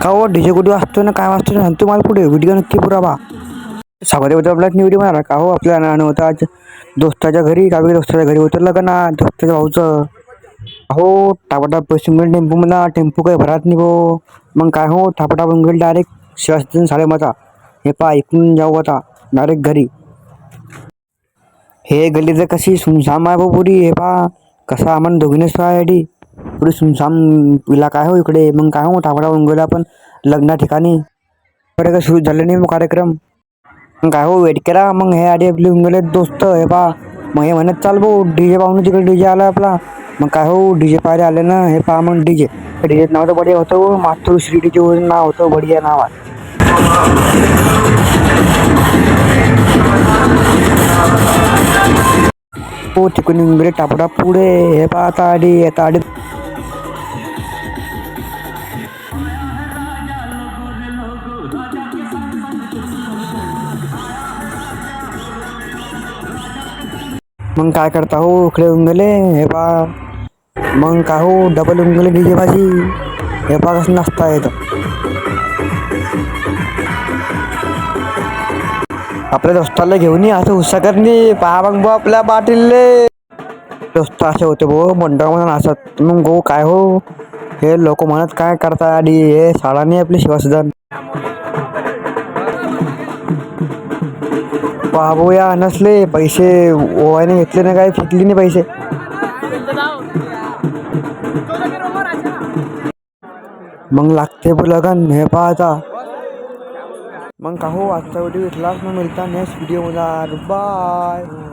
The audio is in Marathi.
का हो डीजे कुठे वाजतो ना काय वाजतो ना तुम्हाला पुढे व्हिडिओ नक्की पुरावा सागोदे आपल्याला निवडी म्हणा का हो आपल्या नाणं होतं आज दोस्ताच्या घरी गावी दोस्ताच्या घरी उतरलं का ना दोस्ताच्या भाऊचं हो टापाटाप पैसे मिळेल टेम्पो म्हणा टेम्पो काही भरात नाही भाऊ मग काय हो टापाटाप गेल डायरेक्ट शिवाजी साडेमाचा हे पा ऐकून जाऊ आता डायरेक्ट घरी हे गल्लीचं कशी सुमसाम आहे भाऊ पुरी हे पा कसा आम्हाला दोघीनेच पाहायसाठी पुढे सुमसाम इलाका आहे हो इकडे मग काय हो टापाटाप गेला आपण लग्ना ठिकाणी बरं का सुरू झालं नाही मग कार्यक्रम मग काय हो वेट करा मग हे आधी आपले गेले दोस्त हे पा मग हे म्हणत चाल भाऊ डीजे पाहून तिकडे डीजे आला आपला मग काय हो डीजे पाहायला आले ना हे पहा मग डीजे डीजे नाव तर बढिया होतं मातृ श्री डीजे नाव होतं बढिया नाव आहे हो तिकडून निघले टापडा पुढे हे पहा आता आडी मग काय करता हो इकडे उंगले हे पा मग काय हो डबल उंगले डीजे भाजी हे पा कसं नाचता येतं आपल्या दोस्ताला घेऊन ये असं हुसकत नाही पहा मग भाऊ आपल्या पाटीलले दोस्त असे होते भाऊ मंडळ म्हणून असत मग भाऊ काय हो हे लोक म्हणत काय करता आधी हे शाळा नाही आपली शिवासदन पहा भाऊ या नसले पैसे ओवाने घेतले ना काय फेकले नाही पैसे मग लागते लगन हे पाहता मग का हो आजचा व्हिडिओ इथलाच मग मिळता नेक्स्ट व्हिडिओ मध्ये बाय